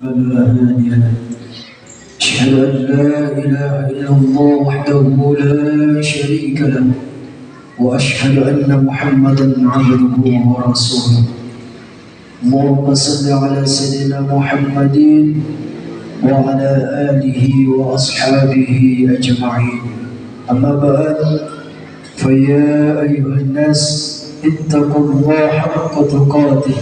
فلا هادي له. أشهد أن لا إله إلا الله وحده لا شريك له، وأشهد أن محمدا عبده ورسوله. اللهم صل على سيدنا محمد وعلى آله وأصحابه أجمعين. أما بعد، فيا أيها الناس اتقوا الله حق تقاته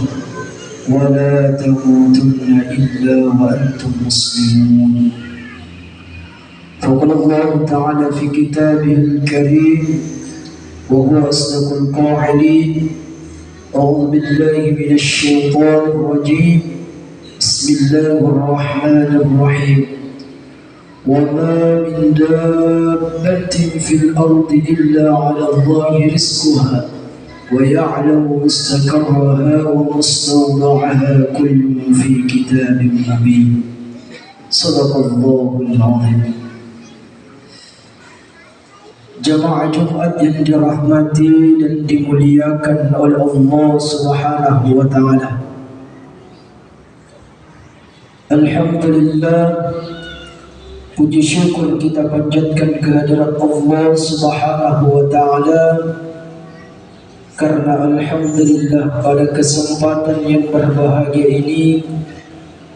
ولا تموتن إلا وأنتم مسلمون. فقال الله تعالى في كتابه الكريم وهو أصدق القائلين: أعوذ بالله من الشيطان الرجيم، بسم الله الرحمن الرحيم. وما من دابة في الأرض إلا على الله رزقها ويعلم مستقرها ومستودعها كل في كتاب مبين. صدق الله العظيم. Jamaah Jumat yang dirahmati dan dimuliakan oleh Allah Subhanahu wa taala. Alhamdulillah, puji syukur kita panjatkan kehadirat Allah Subhanahu wa taala, karena alhamdulillah pada kesempatan yang berbahagia ini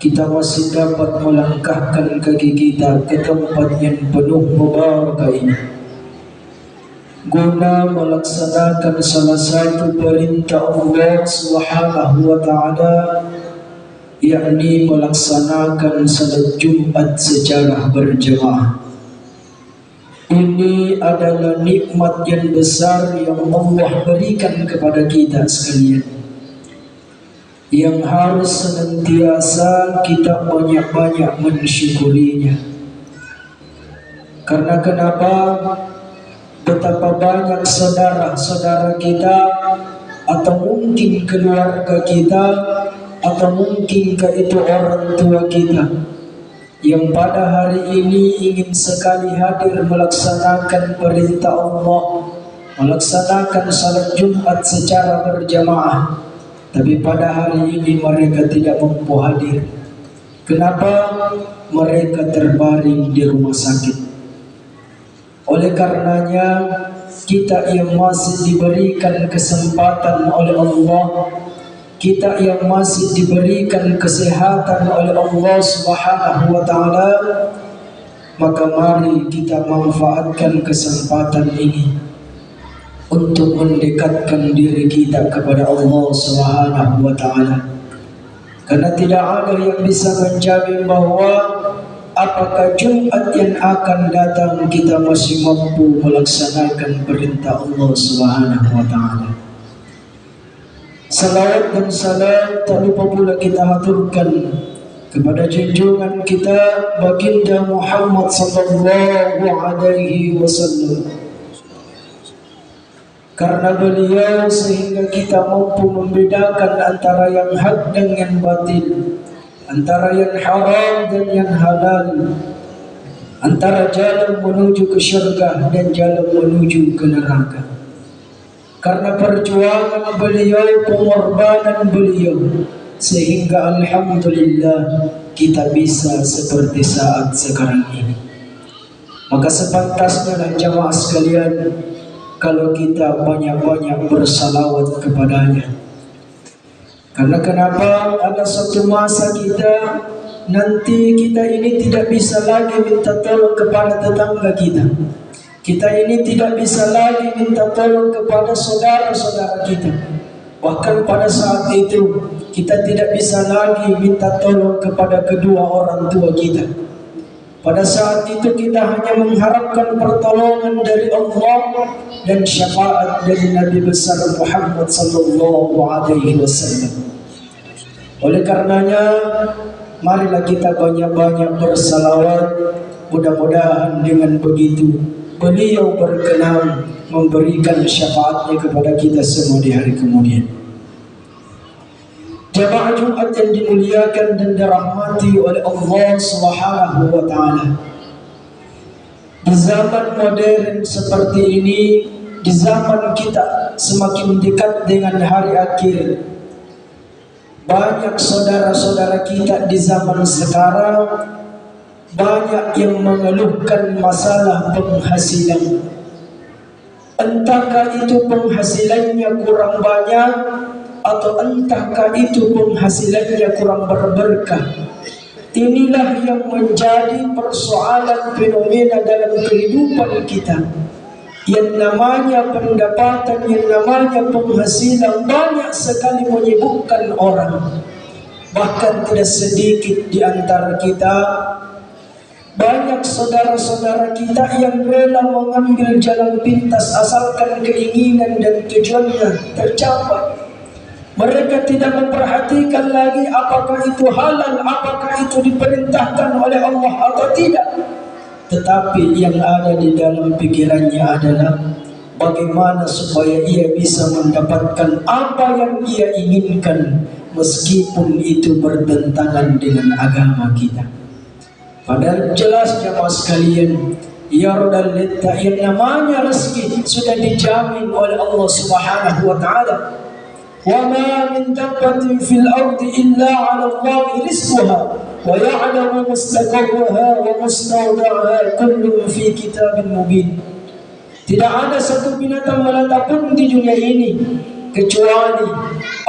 kita masih dapat melangkahkan kaki kita ke tempat yang penuh mubarakah ini, guna melaksanakan salah satu perintah Allah Subhanahu wa taala, yakni melaksanakan salat Jumat secara berjamaah. Ini adalah nikmat yang besar yang Allah berikan kepada kita sekalian, yang harus senantiasa kita banyak-banyak mensyukurinya. Karena kenapa? Betapa banyak saudara-saudara kita, atau mungkin keluarga kita, atau mungkin itu orang tua kita, yang pada hari ini ingin sekali hadir melaksanakan perintah Allah, melaksanakan salat Jumat secara berjamaah, tapi pada hari ini mereka tidak mampu hadir. Kenapa? Mereka terbaring di rumah sakit. Oleh karenanya, kita yang masih diberikan kesempatan oleh Allah, kita yang masih diberikan kesehatan oleh Allah Subhanahu wa taala, maka mari kita manfaatkan kesempatan ini untuk mendekatkan diri kita kepada Allah Subhanahu wa taala. Karena tidak ada yang bisa menjamin bahwa apakah Jumat yang akan datang kita masih mampu melaksanakan perintah Allah Subhanahu wa taala. Salawat dan salam tak lupa pula kita haturkan kepada junjungan kita baginda Muhammad sallallahu alaihi wasallam. Karena beliau sehingga kita mampu membedakan antara yang hak dan yang batil, antara yang haram dan yang halal, antara jalan menuju ke syurga dan jalan menuju ke neraka. Karena perjuangan beliau, pengorbanan beliau, sehingga alhamdulillah kita bisa seperti saat sekarang ini. Maka sepantasnya dan jamaah sekalian, kalau kita banyak-banyak bersalawat kepadanya. Karena kenapa? Ada satu masa nanti kita ini tidak bisa lagi minta tolong kepada tetangga kita. Kita ini tidak bisa lagi minta tolong kepada saudara-saudara kita. Bahkan pada saat itu kita tidak bisa lagi minta tolong kepada kedua orang tua kita. Pada saat itu kita hanya mengharapkan pertolongan dari Allah dan syafaat dari Nabi besar Muhammad sallallahu alaihi wasallam. Oleh karenanya, marilah kita banyak-banyak bersalawat. Mudah-mudahan dengan begitu beliau berkenan memberikan syafaatnya kepada kita semua di hari kemudian. Jamaah Jumat yang dimuliakan dan dirahmati oleh Allah Subhanahu wa taala. Di zaman modern seperti ini, di zaman kita semakin dekat dengan hari akhir, Banyak saudara-saudara kita di zaman sekarang banyak yang mengeluhkan masalah penghasilan. Entahkah itu penghasilannya kurang banyak, atau entahkah itu penghasilannya kurang berberkah. Inilah yang menjadi persoalan fenomena dalam kehidupan kita. Yang namanya pendapatan, yang namanya penghasilan banyak sekali menyibukkan orang. Bahkan tidak sedikit di antara kita, banyak saudara-saudara kita yang rela mengambil jalan pintas asalkan keinginan dan tujuannya tercapai. Mereka tidak memperhatikan lagi apakah itu halal, apakah itu diperintahkan oleh Allah atau tidak. Tetapi yang ada di dalam pikirannya adalah bagaimana supaya ia bisa mendapatkan apa yang ia inginkan, meskipun itu bertentangan dengan agama kita. Padahal jelas jamaah sekalian, yardal litta, yang namanya rezeki sudah dijamin oleh Allah Subhanahu wa taala. Wa ma min dabbatin fil ardi illa 'ala Allahi rizquha wa ya'lamu mustaqarraha wa mustawda'aha kullun fi kitabin mubin. Tidak ada satu binatang melata pun di dunia ini kecuali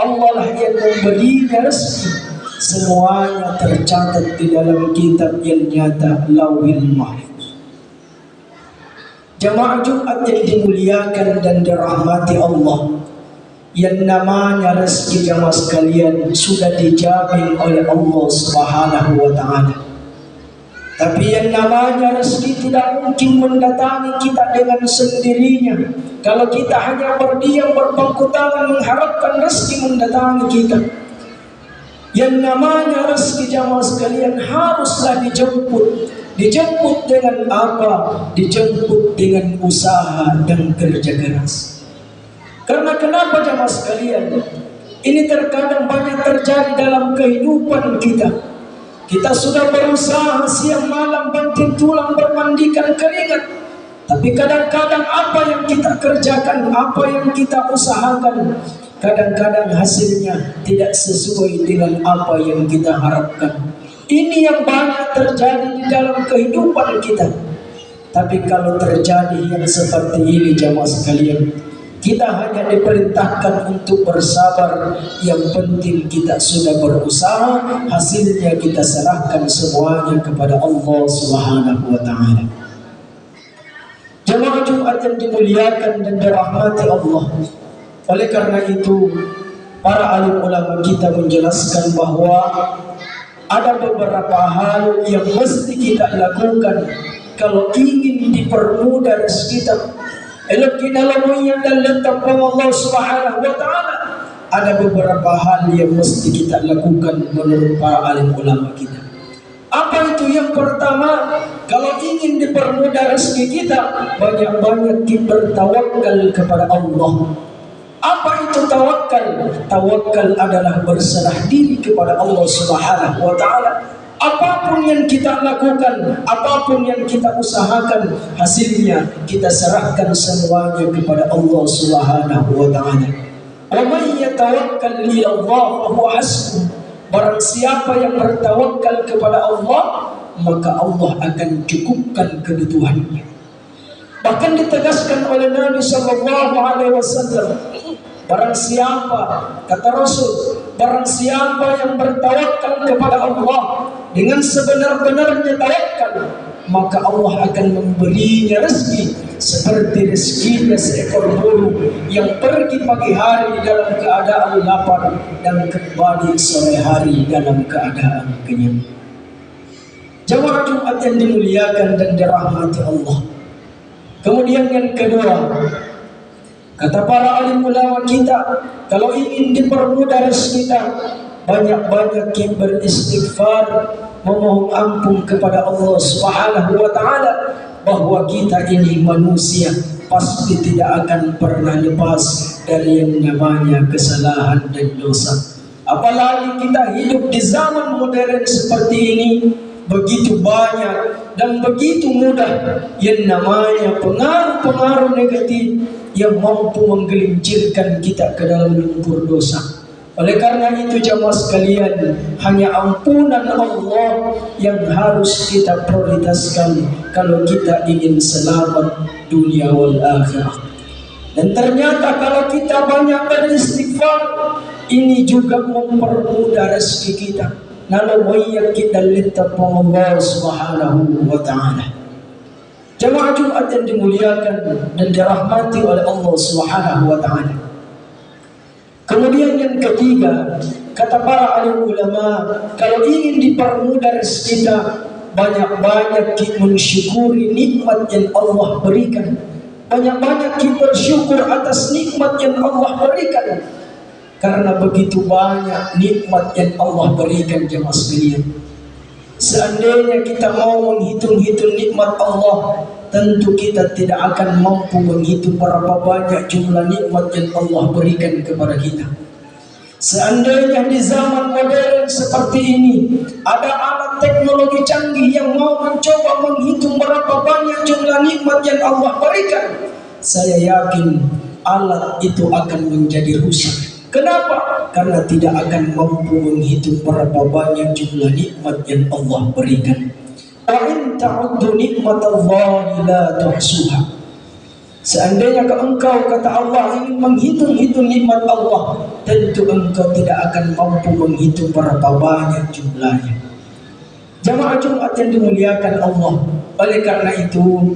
Allah lah yang memberinya rezeki. Semuanya tercatat di dalam kitab yang nyata, Lauhil Mahfuz. Jamaah Jumat yang dimuliakan dan dirahmati Allah, yang namanya rezeki jamaah sekalian sudah dijamin oleh Allah Subhanahu wa taala. Tapi yang namanya rezeki tidak mungkin mendatangi kita dengan sendirinya. Kalau kita hanya berdiam berpangku tangan mengharapkan rezeki mendatangi kita, yang namanya rezeki jamaah sekalian haruslah dijemput. Dijemput dengan apa? Dijemput dengan usaha dan kerja keras. Karena kenapa jamaah sekalian? Ini terkadang banyak terjadi dalam kehidupan kita. Kita sudah berusaha siang malam banting tulang bermandikan keringat, tapi kadang-kadang apa yang kita kerjakan, apa yang kita usahakan, kadang-kadang hasilnya tidak sesuai dengan apa yang kita harapkan. Ini yang banyak terjadi di dalam kehidupan kita. Tapi kalau terjadi yang seperti ini jamaah sekalian, kita hanya diperintahkan untuk bersabar. Yang penting kita sudah berusaha, hasilnya kita serahkan semuanya kepada Allah Subhanahu wa taala. Jemaah Jumat yang dimuliakan dan dirahmati Allah. Oleh karena itu, para alim ulama kita menjelaskan bahwa ada beberapa hal yang mesti kita lakukan kalau ingin dipermudah rezeki kita. Elok kinalamuyan dan lentapang Allah Subhanahu wa ta'ala. Ada beberapa hal yang mesti kita lakukan menurut para alim ulama kita. Apa itu? Yang pertama, kalau ingin dipermudah rezeki kita, banyak-banyak kita bertawakal kepada Allah. Apa itu tawakal? Tawakal adalah berserah diri kepada Allah Subhanahu wa ta'ala. Apapun yang kita lakukan, apapun yang kita usahakan, hasilnya kita serahkan semuanya kepada Allah Subhanahu wa ta'ala. Wa may yatawakkal 'ala Allah fa huwa hasbuh. Barang siapa yang bertawakal kepada Allah, maka Allah akan cukupkan kebutuhannya. Bahkan ditegaskan oleh Nabi sallallahu alaihi wasallam, barang siapa, kata Rasul, barang siapa yang bertawakal kepada Allah dengan sebenar-benarnya tawakal, maka Allah akan memberinya rezeki seperti rezekinya seekor burung yang pergi pagi hari dalam keadaan lapar dan kembali sore hari dalam keadaan kenyang. Jemaah Jumat yang dimuliakan dan dirahmati Allah. Kemudian yang kedua, kata para alim ulama kita, kalau ingin dipermudah rezeki kita, banyak-banyak kita beristighfar, memohon ampun kepada Allah Subhanahu wa ta'ala, bahwa kita ini manusia pasti tidak akan pernah lepas dari yang namanya kesalahan dan dosa. Apalagi kita hidup di zaman modern seperti ini, begitu banyak dan begitu mudah yang namanya pengaruh-pengaruh negatif yang mampu menggelincirkan kita ke dalam lumpur dosa. Oleh karena itu jamaah sekalian, hanya ampunan Allah yang harus kita prioritaskan kalau kita ingin selamat dunia wal akhirah. Dan ternyata kalau kita banyak beristighfar, ini juga mempermudah rezeki kita. Nalawayyak kita littaqwa Allah subhanahu wa ta'ala. Jamaah Jumat yang dimuliakan dan dirahmati oleh Allah subhanahu wa ta'ala. Kemudian yang ketiga, kata para alim ulama, kalau ingin dipermudah rezeki kita, banyak-banyak kita mensyukuri nikmat yang Allah berikan. Banyak-banyak kita bersyukur atas nikmat yang Allah berikan. Karena begitu banyak nikmat yang Allah berikan jemaah sekalian. Seandainya kita mau menghitung-hitung nikmat Allah, tentu kita tidak akan mampu menghitung berapa banyak jumlah nikmat yang Allah berikan kepada kita. Seandainya di zaman modern seperti ini ada alat teknologi canggih yang mau mencoba menghitung berapa banyak jumlah nikmat yang Allah berikan, saya yakin alat itu akan menjadi rusak. Kenapa? Karena tidak akan mampu menghitung berapa banyak jumlah nikmat yang Allah berikan. Wa in ta'uddu nikmatallahi la tuhsuha. Seandainya engkau, kata Allah, ingin menghitung-hitung nikmat Allah, tentu engkau tidak akan mampu menghitung berapa banyak jumlahnya. Jamaah Jumat yang dimuliakan Allah, oleh karena itu,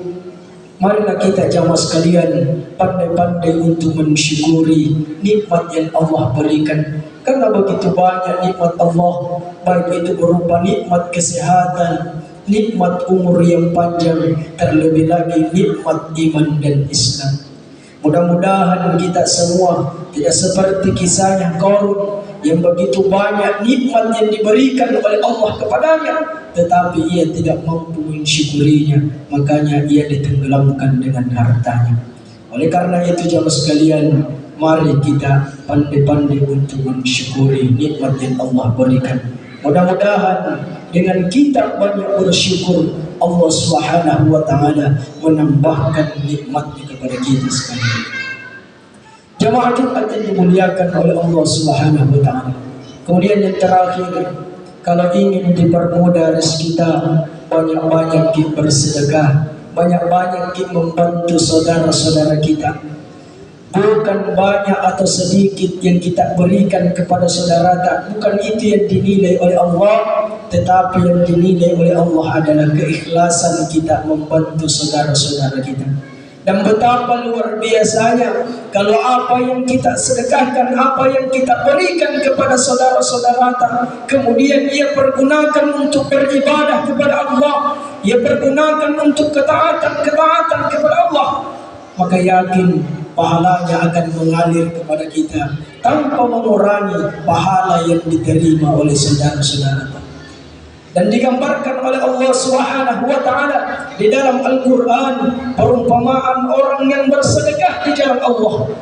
marilah kita jamaah sekalian pandai-pandai untuk mensyukuri nikmat yang Allah berikan. Karena begitu banyak nikmat Allah, baik itu berupa nikmat kesehatan, nikmat umur yang panjang, terlebih lagi nikmat iman dan Islam. Mudah-mudahan kita semua tidak seperti kisahnya Qarun yang begitu banyak nikmat yang diberikan oleh Allah kepadanya, tetapi ia tidak mampu mensyukurinya, makanya ia ditenggelamkan dengan hartanya. Oleh karena itu jamaah sekalian, mari kita pandai-pandai untuk mensyukuri nikmat yang Allah berikan. Mudah-mudahan dengan kita banyak bersyukur, Allah Subhanahu wa ta'ala menambahkan nikmatnya kepada kita sekalian. Jamaah Jumat yang dimuliakan oleh Allah Subhanahu wa ta'ala. Kemudian yang terakhir, kalau ingin dipermudah rezeki kita, banyak-banyak kita bersedekah, banyak-banyak kita membantu saudara-saudara kita. Bukan banyak atau sedikit yang kita berikan kepada saudara, bukan itu yang dinilai oleh Allah, tetapi yang dinilai oleh Allah adalah keikhlasan kita membantu saudara-saudara kita. Dan betapa luar biasanya kalau apa yang kita sedekahkan, apa yang kita berikan kepada saudara-saudara, kemudian ia pergunakan untuk beribadah kepada Allah, ia pergunakan untuk ketaatan kepada Allah, maka yakin pahalanya akan mengalir kepada kita tanpa mengurangi pahala yang diterima oleh saudara-saudara. Dan digambarkan oleh Allah Subhanahu wa ta'ala di dalam Al-Quran perumpamaan orang yang bersedekah di jalan Allah.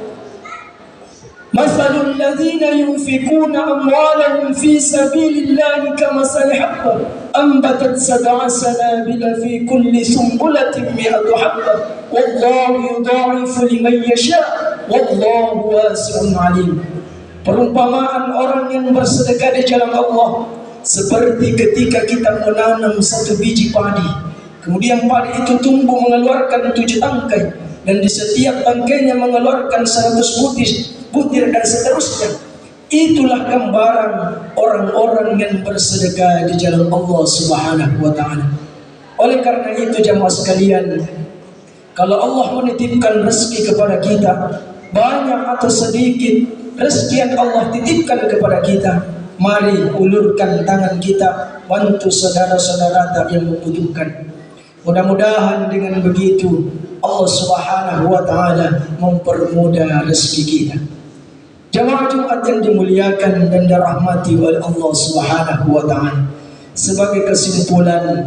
Masalul ladzina yunfikuna amwalahum fi sabilillahi kamathali habbatin anbatat sab'a sanabila fi kulli sumbulatin mi'atu habbah wallahu yudha'ifu liman yasha' wallahu wasi'un 'alim. Perumpamaan orang yang bersedekah di jalan Allah seperti ketika kita menanam satu biji padi, kemudian padi itu tumbuh mengeluarkan 7 tangkai, dan di setiap tangkainya mengeluarkan 100 butir dan seterusnya. Itulah gambaran orang-orang yang bersedekah di jalan Allah Subhanahu wa ta'ala. Oleh karena itu jamaah sekalian, kalau Allah menitipkan rezeki kepada kita, banyak atau sedikit rezeki yang Allah titipkan kepada kita, mari ulurkan tangan kita bantu saudara-saudara yang membutuhkan. Mudah-mudahan dengan begitu Allah Subhanahu wa ta'ala mempermudah rezeki kita. Jamaah Jumat yang dimuliakan dan dirahmati oleh Allah Subhanahu wa ta'ala, sebagai kesimpulan,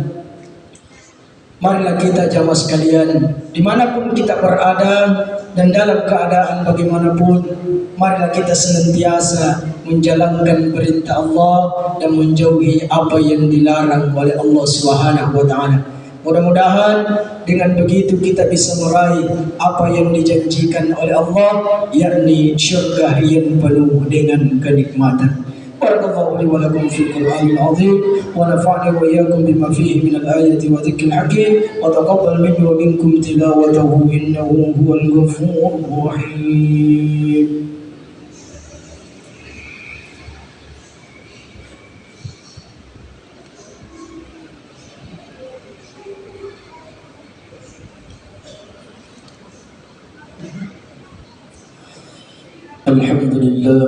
marilah kita jamaah sekalian, dimanapun kita berada dan dalam keadaan bagaimanapun, marilah kita senantiasa menjalankan perintah Allah dan menjauhi apa yang dilarang oleh Allah Subhanahu wa ta'ala. Mudah-mudahan dengan begitu kita bisa meraih apa yang dijanjikan oleh Allah, yakni syurga yang penuh dengan kenikmatan. Barakallahu li wa lakum fil Qur'anil azim wa nafa'ani wa iyyakum bima fihi min al-ayati wa dhikril hakim wa taqabbal minni wa minkum tilawatahu innahu huwal ghafurur rahim. الحمد لله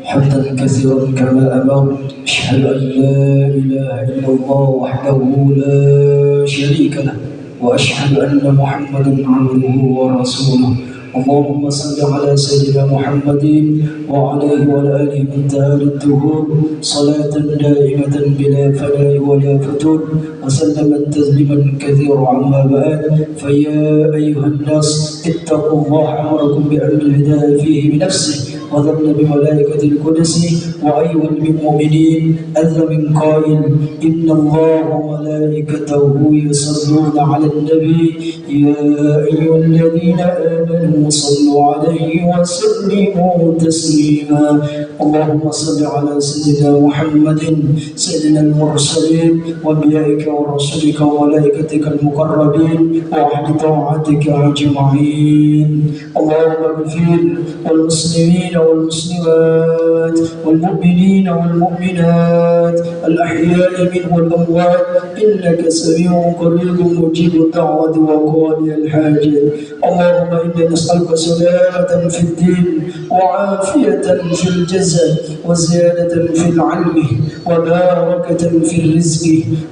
حمدا كثيرا كما أمر. أشهد أن لا إله إلا الله وحده لا شريك له وأشهد أن محمدا عبده ورسوله. اللهم صل على سيدنا محمد وعليه وعلى آله منتهى الدهور صلاة دائمة بلا فناء ولا فتور وسلم تسليما كثيرا. عما بعد فيا أيها الناس اتقوا الله أمركم بأن الهداية فيه بنفسه وذل بملائكة القدس وأيها المؤمنين أذن من قائل إن الله وملائكته يصلون على النبي يا أيها الذين آمنوا صلوا عليه وسلموا تسليما. اللهم صل على سيدنا محمد سيدنا المرسلين وأنبيائك ورسلك وملائكتك المقربين وأهل طاعتك أجمعين. اللهم اغفر والمسلمين والمسلمات والمؤمنين والمؤمنات الأحياء منهم والأموات إنك سميع قريب مجيب الدعوة وقاضي الحاجة. اللهم إنا نسألك سلامة في الدين وعافية في الجسد وزيادة في العلم وبركة في الرزق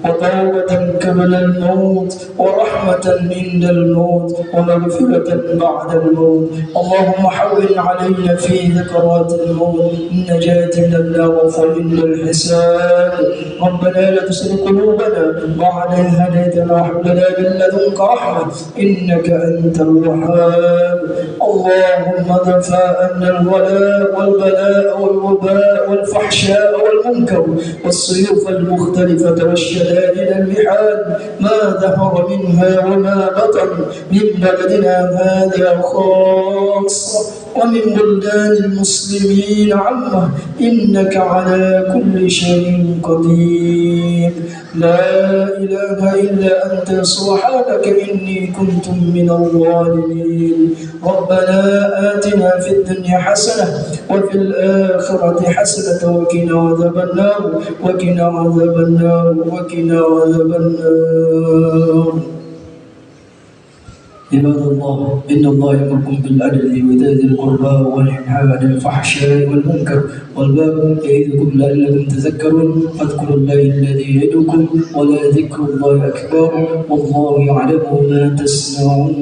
وتوبة قبل الموت ورحمة عند الموت ومغفرة بعد الموت. اللهم حول علينا في ذكرات الموت النجاة من النار وإن الحساب. ربنا لا تزغ قلوبنا بعد إذ هديتنا وهب لنا من لدنك رحمة إنك أنت الوهاب. اللهم ادفع عنا الولاء والبلاء والوباء والفحشاء والمنكر والسيوف المختلفة والشدائد المحال ما ظهر منها وما بطن من بلدنا هذا خاصة ومن بلدان المسلمين عامة إنك على كل شيء قدير. لا إله إلا أنت سبحانك إني كنت من الظالمين. ربنا آتنا في الدنيا حسنة وفي الآخرة حسنة وقنا عذاب النار وقنا عذاب النار وقنا عذاب النار. عباد الله إن الله يأمركم بالعدل وإيتاء ذي القربى وينهى عن الفحشاء والمنكر والبغي يعظكم لعلكم تذكرون. فاذكروا الله الذي يدعوكم ولذكر الله أكبر والله يعلم ما تصنعون.